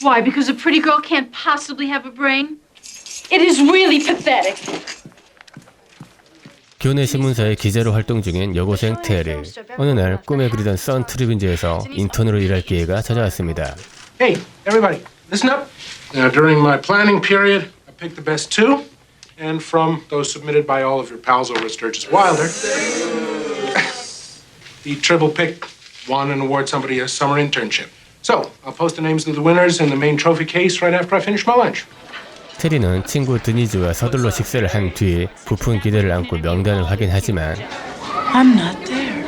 Why? Because a pretty girl can't possibly have a brain? It is really pathetic. 교내 신문사의 기자로 활동 중인 여고생 테리. 어느 날 꿈에 그리던 선 트리뷴즈에서 인턴으로 일할 기회가 찾아왔습니다. Hey, everybody, listen up. Now, during my planning period, I picked the best two, and from those submitted by all of your pals over at Sturgis Wilder, the triple pick won and award somebody a summer internship. So, I'll post the names of the winners in the main trophy case right after I finish my lunch. 테리는 친구 드니즈와 서둘러 식사를 한 뒤 부푼 기대를 안고 명단을 확인하지만 I'm not there.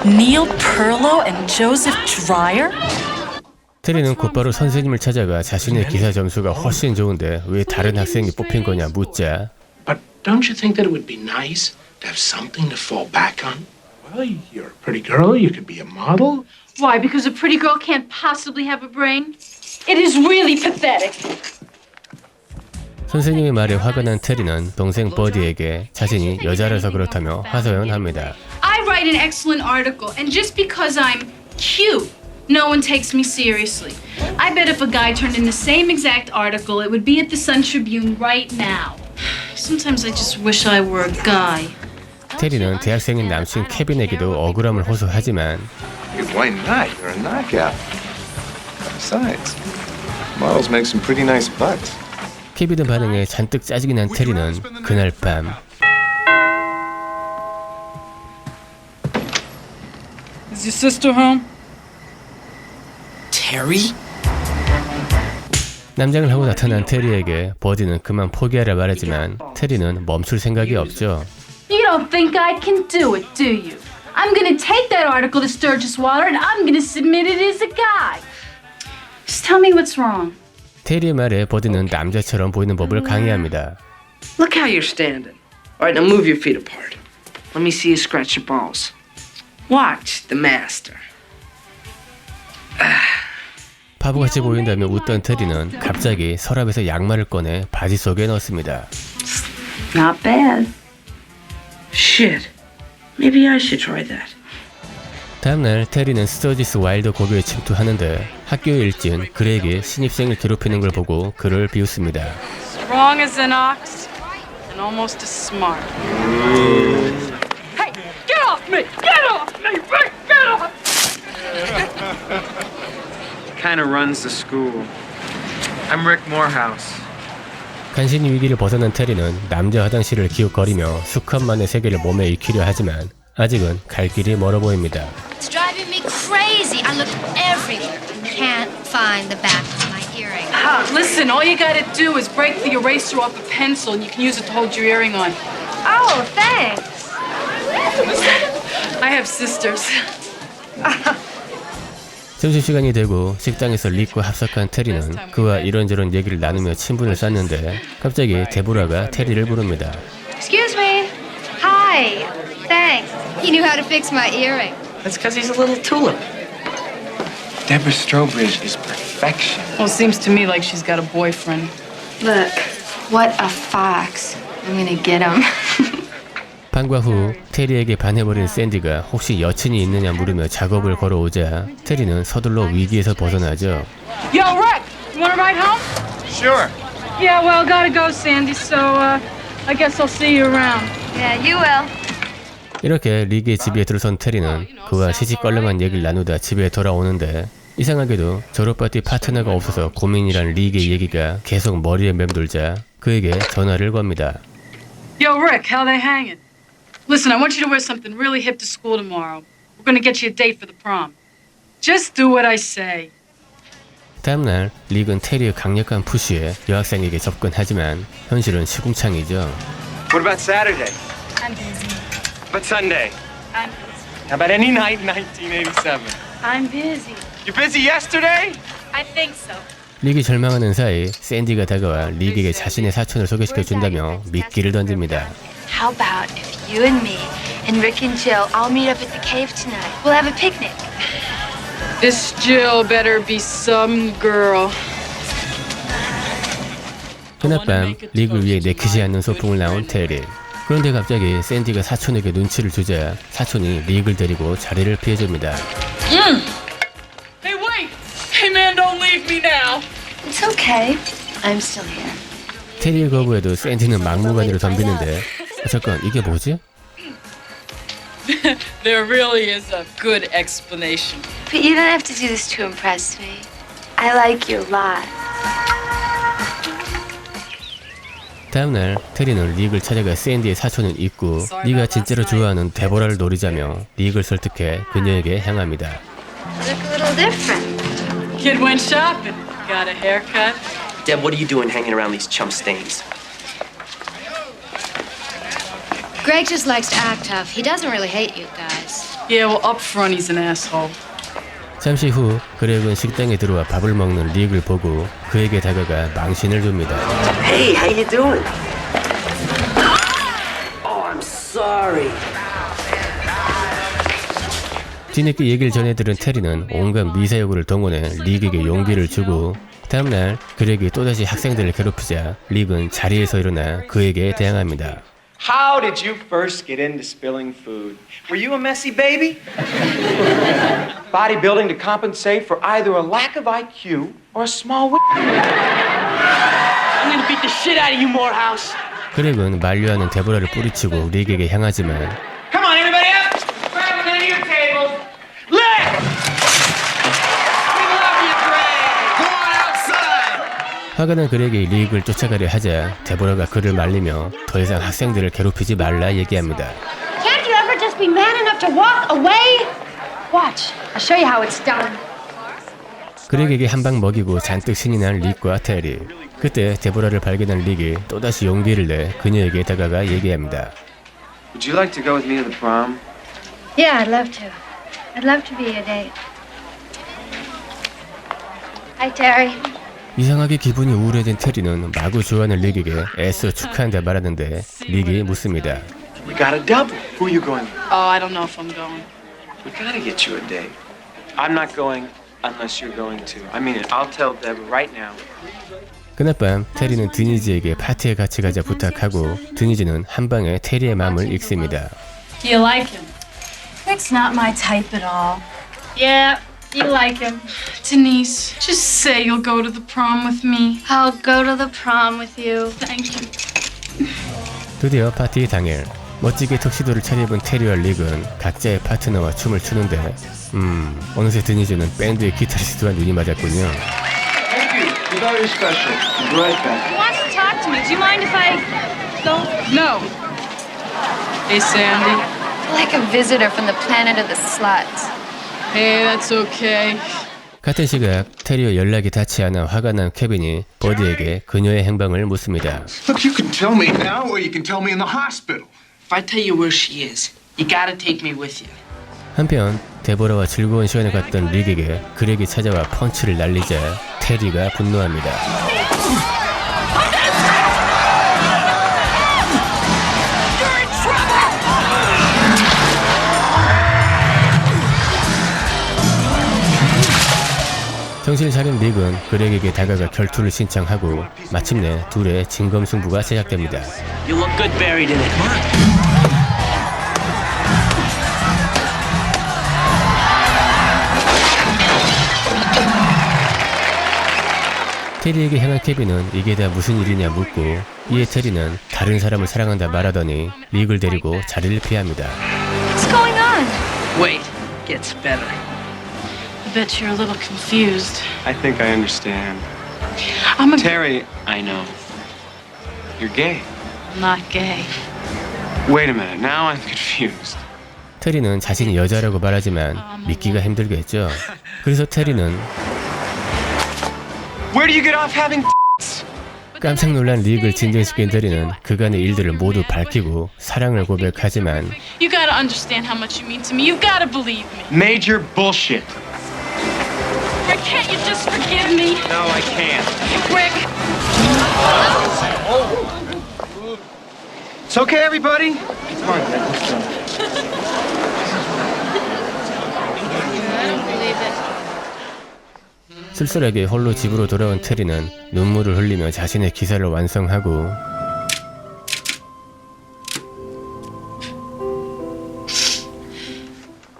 Neil Perlow and Joseph Dreyer? 테리는 곧바로 선생님을 찾아가 자신의 기사 점수가 훨씬 좋은데 왜 다른 학생이 뽑힌 거냐 묻자 But don't you think that it would be nice to have something to fall back on? Well, you're a pretty girl. You could be a model. Why? Because a pretty girl can't possibly have a brain? It is really pathetic. 선생님의 말에 화가 난 테리는 동생 버디에게 자신이 여자라서 그렇다며 하소연합니다. I write an excellent article, and just because I'm cute, no one takes me seriously. I bet if a guy turned in the same exact article, it would be at the Sun Tribune right now. Sometimes I just wish I were a guy. 테리는 대학생인 남친 케빈에게도 억울함을 호소하지만 Why not? You're a knockout. Besides, models make some pretty nice butts. 케빈의 반응에 잔뜩 짜증이 난 테리는 그날 밤 Is your sister home? Terry? 남장을 하고 나타난 테리에게 버디는 그만 포기하라 말하지만 테리는 멈출 생각이 없죠. You don't think I can do it, do you? I'm gonna take that article to Sturgis Wilder and I'm gonna submit it as a guy. Just tell me what's wrong. 테리의 말에 버디는 남자처럼 보이는 법을 강의합니다. Look how you're standing. All right, now move your feet apart. Let me see you scratch your balls. Watch the master. 바보같이 보인다며 웃던 테리는 갑자기 서랍에서 양말을 꺼내 바지 속에 넣습니다. Not bad. Shit. Maybe I should try that. 다음날 테리는 스터지스 와일더 고교에 침투하는데 학교 일진 그렉이 신입생을 괴롭히는 걸 보고 그를 비웃습니다. Strong as an ox and almost as smart. Hey, get off me! Get off me! Get off! Kind of runs the school. I'm Rick Morehouse. 간신히 위기를 벗어난 테리는 남자 화장실을 기웃거리며 수컷만의 세계를 몸에 익히려 하지만 아직은 갈 길이 멀어 보입니다. It's driving me crazy. I looked everywhere. Can't find the back of my earring. Listen, all you gotta do is break the eraser off a pencil and you can use it to hold your earring on. Oh, thanks. I have sisters. 점심시간이 되고 식당에서 릭과 합석한 테리는 그와 이런저런 얘기를 나누며 친분을 쌓는데 갑자기 데보라가 테리를 부릅니다. Excuse me. Hi. Thanks. He knew how to fix my earring. That's because he's a little tulip. Deborah Strobridge is perfection. Well, it seems to me like she's got a boyfriend. Look, what a fox. I'm gonna get him. 방과 후 테리에게 반해버린 샌디가 혹시 여친이 있느냐 물으며 작업을 걸어오자 테리는 서둘러 위기에서 벗어나죠. Yo, Rick! You wanna ride home? Sure. Yeah, well, gotta go, Sandy, so, I guess I'll see you around. Yeah, you will. 이렇게 릭의 집에 들어선 테리는 그와 시시껄렁한 얘기를 나누다 집에 돌아오는데 이상하게도 졸업파티 파트너가 없어서 고민이란 릭의 얘기가 계속 머리에 맴돌자 그에게 전화를 겁니다. Yo, Rick, how they hanging? Listen, I want you to wear something really hip to school tomorrow. We're gonna get you a date for the prom. Just do what I say. 다음날 릭은 테리의 강력한 푸시에 여학생에게 접근하지만 현실은 시궁창이죠. What about Saturday? I'm busy. But Sunday? I'm busy. How about any night in 1987? I'm busy. You busy yesterday? I think so. 릭이 절망하는 사이 샌디가 다가와 릭에게 자신의 사촌을 소개시켜준다며 미끼를 던집니다. How about if you and me and Rick and Jill all meet up at the cave tonight? We'll have a picnic. This Jill better be some girl. 그날 밤 릭을 위해 내키지 않는 소풍을 나온 테리. 그런데 갑자기 샌디가 사촌에게 눈치를 주자 사촌이 릭을 데리고 자리를 피해줍니다. Hey, wait! Hey, man, don't leave me now. It's okay. I'm still here. 테리의 거부에도 샌디는 막무가내로 덤비는데 잠깐 이게 뭐지? There really is a good explanation. But you don't have to do this to impress me. I like you a lot. 다음날 테리는 릭을 찾아가 샌디의 사촌을 잊고 네가 진짜로 좋아하는 데보라를 노리자며 릭을 설득해 그녀에게 향합니다. You look a little different. Kid went shopping. Got a haircut. Deb, what are you doing hanging around these chump stains? Greg just likes to act tough. He doesn't really hate you guys. Yeah, well, up front he's an asshole. 잠시 후 그렉은 식당에 들어와 밥을 먹는 릭을 보고 그에게 다가가 망신을 줍니다. Hey, how you doing? Oh, I'm sorry. 뒤늦게 얘기를 전해들은 테리는 온갖 미사여구를 동원해 릭에게 용기를 주고 다음날 그렉이 또다시 학생들을 괴롭히자 릭은 자리에서 일어나 그에게 대항합니다. How did you first get into spilling food? Were you a messy baby? Bodybuilding to compensate for either a lack of IQ or a small I'm gonna beat the shit out of you, Morehouse. 그렉은 만류하는 데보라를 뿌리치고 릭에게 향하지만 Come on, everybody up! Grab one of your tables. Left! We love you, Greg! Go on outside! 화가 난 그렉이 릭을 쫓아가려 하자 데보라가 그를 말리며 더 이상 학생들을 괴롭히지 말라 얘기합니다. Can't you ever just be man enough to walk away? Watch. I'll show you how it's done. 그렉에게 한 방 먹이고 잔뜩 신이 난 릭과 테리. 그때 데보라를 발견한 릭이 또다시 용기를 내 그녀에게 다가가 얘기합니다. Would you like to go with me to the prom? Yeah, I'd love to. I'd love to be your date. Hi, Terry. 이상하게 기분이 우울해진 테리는 마구 좋아하는 릭에게 애써 축하한다 말하는데 릭이 묻습니다. We got a double. Who are you going with? Oh, I don't know if I'm going. We gotta get you a date. I'm not going unless you're going to. I mean it. I'll tell Deb right now. 그날 밤 테리는 드니지에게 파티에 같이 가자 부탁하고 드니지는 한 방에 테리의 마음을 읽습니다. Do you like him? Rick's not my type at all. Yeah, you like him. Denise, just say you'll go to the prom with me. I'll go to the prom with you. Thank you. 드디어 파티 당일 멋지게 턱시도를 차려입은 테리와 릭은 각자의 파트너와 춤을 추는데 어느새 드니즈는 밴드의 기타리스트와 눈이 맞았군요. Thank you. You're very special. I'll be right back. He wants to talk to me. Do you mind if I go? No. Hey, Sandy. Like a visitor from the planet of the sluts. Hey, that's okay. 같은 시각 테리와 연락이 닿지 않아 화가 난 케빈이 버디에게 그녀의 행방을 묻습니다. Look, you can tell me now, or you can tell me in the hospital. If I tell you where she is, you gotta take me with you. 한편 데보라와 즐거운 시간을 갖던 릭에게 그렉이 찾아와 펀치를 날리자 테리가 분노합니다. 정신을 차린 릭은 그렉에게 다가가 결투를 신청하고 마침내 둘의 진검승부가 시작됩니다. You look good buried in it. 테리에게 향한 케빈은 이게 다 무슨 일이냐 묻고 이에 테리는 다른 사람을 사랑한다 말하더니 릭을 데리고 자리를 피합니다. What's going on? Wait, gets better. I bet you're a little confused. I think I understand. I'm Terry, I know. You're gay. not gay. Wait a minute. Now I'm confused. 테리는 자신이 여자라고 말하지만 믿기가 힘들겠죠. 그래서 테리는 Where do you get off having 깜짝 놀란 릭을 진정시킨 테리는 그간의 일들을 모두 밝히고 사랑을 고백하지만 You gotta understand how much you mean to me. You gotta believe me. major bullshit? Rick, can't you just forgive me? No, I can't. Rick, It's okay, everybody. Come on, Dad, let's go. I don't believe it. 쓸쓸하게 홀로 집으로 돌아온 테리는 눈물을 흘리며 자신의 기사를 완성하고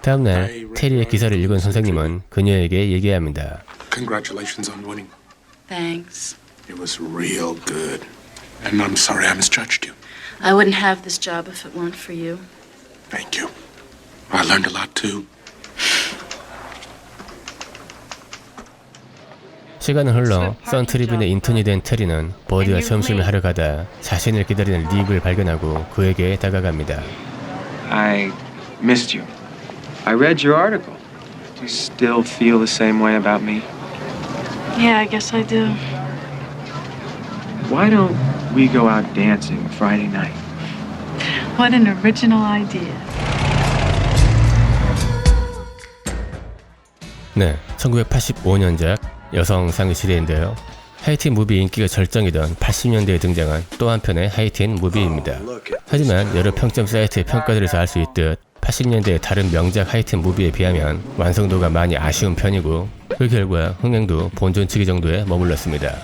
다음날 테리의 기사를 읽은 선생님은 그녀에게 얘기합니다. Congratulations on winning. Thanks. It was real good. And I'm sorry I misjudged you. I wouldn't have this job if it weren't for you. Thank you. I learned a lot too. 시간은 흘러 선트리뷴의 인턴이 된 테리는 버디와 점심을 하러 가다 자신을 기다리는 릭을 발견하고 그에게 다가갑니다. I missed you. I read your article. Do you still feel the same way about me? Yeah, I guess I do. Why don't we go out dancing Friday night? What an original idea. 네, 1985년작 여성 상위 시대인데요. 하이틴 무비 인기가 절정이던 80년대에 등장한 또 한편의 하이틴 무비입니다. 하지만 여러 평점 사이트의 평가들에서 알 수 있듯 80년대의 다른 명작 하이틴 무비에 비하면 완성도가 많이 아쉬운 편이고 그 결과 흥행도 본전치기 정도에 머물렀습니다.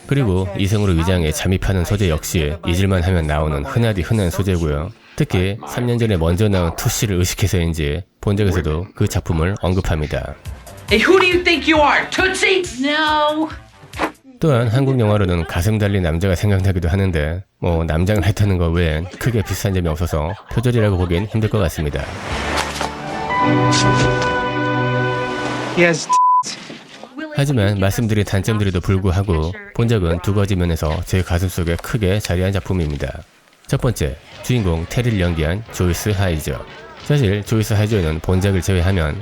그리고 이성으로 위장해 잠입하는 소재 역시 잊을만 하면 나오는 흔하디 흔한 소재고요. 특히 3년 전에 먼저 나온 투시를 의식해서인지 본작에서도 그 작품을 언급합니다. Hey, who do you think you are, Tootsie? No. 또한 한국 영화로는 가슴 달린 남자가 생각나기도 하는데 뭐 남장을 핥는 거 외엔 크게 비슷한 점이 없어서 표절이라고 보기엔 힘들 것 같습니다. Yes. 하지만 말씀드린 단점들에도 불구하고 본작은 두 가지 면에서 제 가슴속에 크게 자리한 작품입니다. 첫 번째, 주인공 테리를 연기한 조이스 하이저. 사실 조이스 하이저는 본작을 제외하면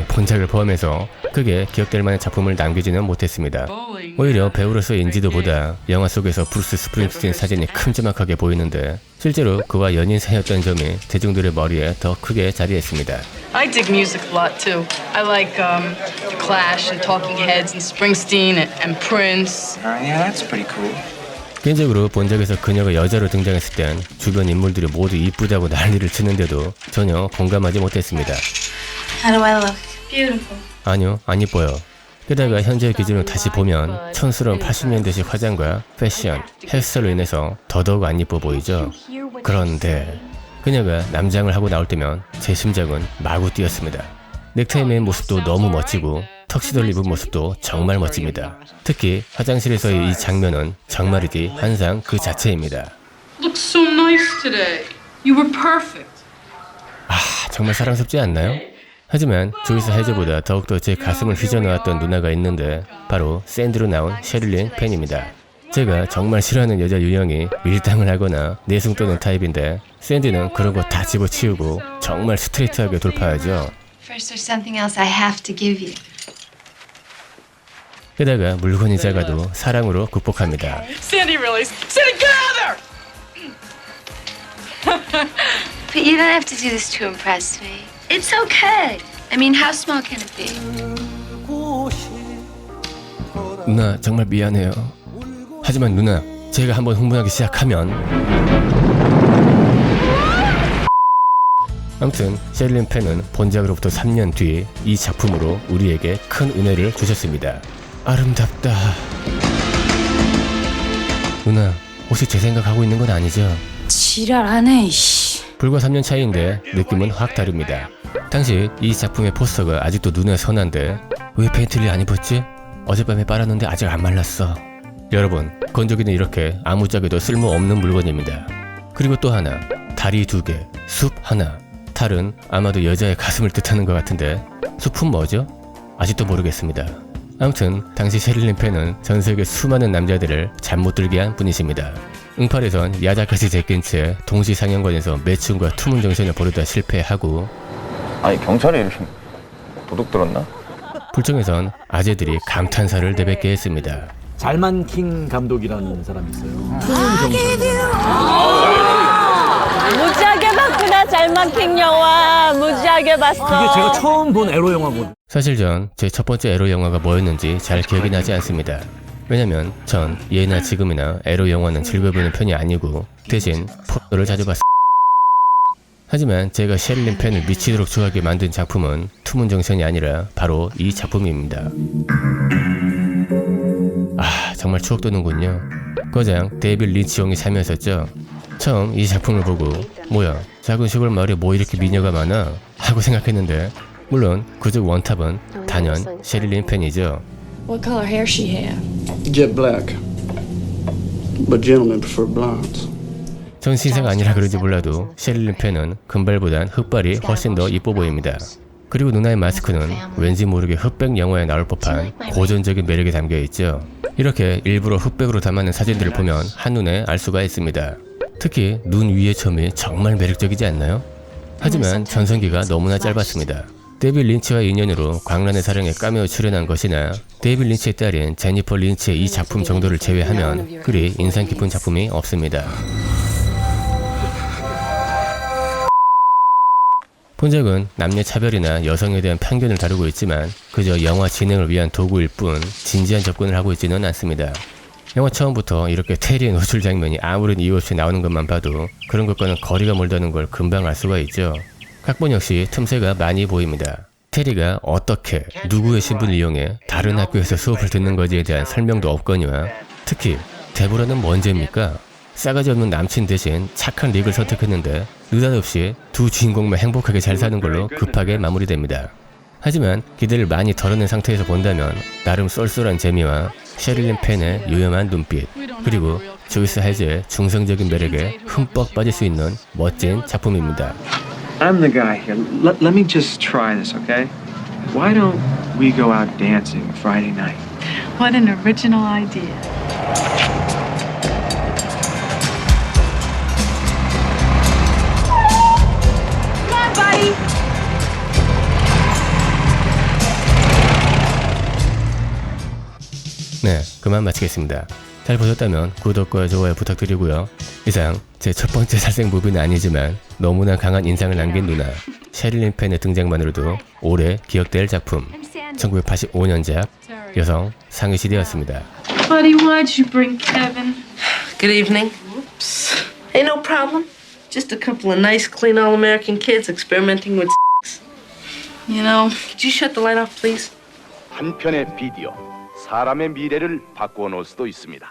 본작을 포함해서 크게 기억될 만한 작품을 남기지는 못했습니다. 오히려 배우로서의 인지도보다 영화 속에서 브루스 스프링스틴 사진이 큼지막하게 보이는데 실제로 그와 연인 사이였던 점이 대중들의 머리에 더 크게 자리했습니다. I dig music a lot too. I like The Clash and Talking Heads and Springsteen and Prince. Yeah, that's pretty cool. 개인적으로 본작에서 그녀가 여자로 등장했을 땐 주변 인물들이 모두 이쁘다고 난리를 치는데도 전혀 공감하지 못했습니다. How do I look? Beautiful. 아니요, 안 이뻐요. 게다가 현재의 기준으로 다시 보면 촌스러운 80년대식 화장과 패션, 헤어스타일로 인해서 더더욱 안 이뻐 보이죠? 그런데 그녀가 남장을 하고 나올 때면 제 심장은 마구 뛰었습니다. 넥타이 맨 모습도 너무 멋지고 턱시도를 입은 모습도 정말 멋집니다. 특히 화장실에서의 이 장면은 정말이지 환상 그 자체입니다. Look so nice today. You were perfect. 정말 사랑스럽지 않나요? 하지만 조이스 하이저보다 더욱더 제 가슴을 휘저어놓았던 누나가 있는데 바로 샌드로 나온 셰릴린 펜입니다. 제가 정말 싫어하는 여자 유형이 밀당을 하거나 내숭 떠는 타입인데 샌드는 그런 거 다 집어치우고 정말 스트레이트하게 돌파하죠. First, there's something else I have to give you. 게다가 물건이 작아도 사랑으로 극복합니다. Sandy really. Sandy, get out of there! But you don't have to do this to impress me. It's okay. I mean, how small can it be? 누나 정말 미안해요. 하지만 누나, 제가 한번 흥분하기 시작하면 아무튼 셰릴린 펜은 본작으로부터 3년 뒤 이 작품으로 우리에게 큰 은혜를 주셨습니다. 아름답다. 누나, 혹시 제 생각하고 있는 건 아니죠? 지랄 안 해, 이씨. 불과 3년 차이인데 느낌은 확 다릅니다. 당시 이 작품의 포스터가 아직도 눈에 선한데 왜 팬티를 안 입었지? 어젯밤에 빨았는데 아직 안 말랐어. 여러분, 건조기는 이렇게 아무짝에도 쓸모없는 물건입니다. 그리고 또 하나, 다리 2개, 숲 하나. 탈은 아마도 여자의 가슴을 뜻하는 것 같은데 숲은 뭐죠? 아직도 모르겠습니다. 아무튼 당시 셰릴린 펜은 전 세계 수많은 남자들을 잠 못 들게 한 분이십니다. 응팔에선 야자까지 제낀 채 동시 상영관에서 매춘과 투문 정신을 벌이다 실패하고 아니 경찰이 이렇게 도둑 들었나? 불청에선 아재들이 감탄사를 내뱉게 했습니다. 잘만킹 감독이라는 사람이 있어요. 무지하게 봤구나. 잘만킹 영화 무지하게 봤어. 이게 제가 처음 본 에로 영화거든요. 사실 전 제 첫 번째 에로 영화가 뭐였는지 잘 기억이 나지 않습니다. 왜냐면 전 예나 지금이나 에로 영화는 즐겨보는 편이 아니고 대신 포토를 자주 봤습니다. 하지만 제가 셰릴린 펜을 미치도록 좋아하게 만든 작품은 투문 정션이 아니라 바로 이 작품입니다. 정말 추억 돋는군요. 거장 데이빗 린치 형이 참여했었죠. 처음 이 작품을 보고 뭐야, 작은 시골 마을에 뭐 이렇게 미녀가 많아? 하고 생각했는데 물론 그중 원탑은 단연 셰릴린 펜이죠. What color hair she have? Jet black. But gentlemen prefer blondes. 전 신사가 아니라 그런지 몰라도 셰릴린 펜은 금발보단 흑발이 훨씬 더 이뻐 보입니다. 그리고 누나의 마스크는 왠지 모르게 흑백 영화에 나올 법한 고전적인 매력이 담겨 있죠. 이렇게 일부러 흑백으로 담아낸 사진들을 보면 한눈에 알 수가 있습니다. 특히 눈 위의 점이 정말 매력적이지 않나요? 하지만 전성기가 너무나 짧았습니다. 데이빗 린치와의 인연으로 광란의 사령에 카메오 출연한 것이나 데이빗 린치의 딸인 제니퍼 린치의 이 작품 정도를 제외하면 그리 인상 깊은 작품이 없습니다. 본작은 남녀 차별이나 여성에 대한 편견을 다루고 있지만 그저 영화 진행을 위한 도구일 뿐 진지한 접근을 하고 있지는 않습니다. 영화 처음부터 이렇게 테리의 노출 장면이 아무런 이유 없이 나오는 것만 봐도 그런 것과는 거리가 멀다는 걸 금방 알 수가 있죠. 각본 역시 틈새가 많이 보입니다. 테리가 어떻게 누구의 신분을 이용해 다른 학교에서 수업을 듣는 것에 대한 설명도 없거니와 특히 데보라는 뭔 죄입니까? 싸가지 없는 남친 대신 착한 릭을 선택했는데 느닷없이 두 주인공만 행복하게 잘 사는 걸로 급하게 마무리됩니다. 하지만 기대를 많이 덜어낸 상태에서 본다면 나름 쏠쏠한 재미와 셰릴린 펜의 요염한 눈빛 그리고 조이스 할즈의 중성적인 매력에 흠뻑 빠질 수 있는 멋진 작품입니다. I'm the guy here. Let me just try this, okay? Why don't we go out dancing Friday night? What an original idea. Come on, buddy. 네, 그만 마치겠습니다. 잘 보셨다면 구독과 좋아요 부탁드리고요. 이상 제 첫 번째 살생 무비는 아니지만 너무나 강한 인상을 남긴 누나 셰릴린 펜의 등장만으로도 오래 기억될 작품 1985년작 여성 상위 시대였습니다. Buddy, why'd you bring Kevin? Good evening. Whoops. Hey, no problem. Just a couple of nice, clean, all-American kids experimenting with You know, Could you shut the light off, please? 한 편의 비디오, 사람의 미래를 바꿔 놓을 수도 있습니다.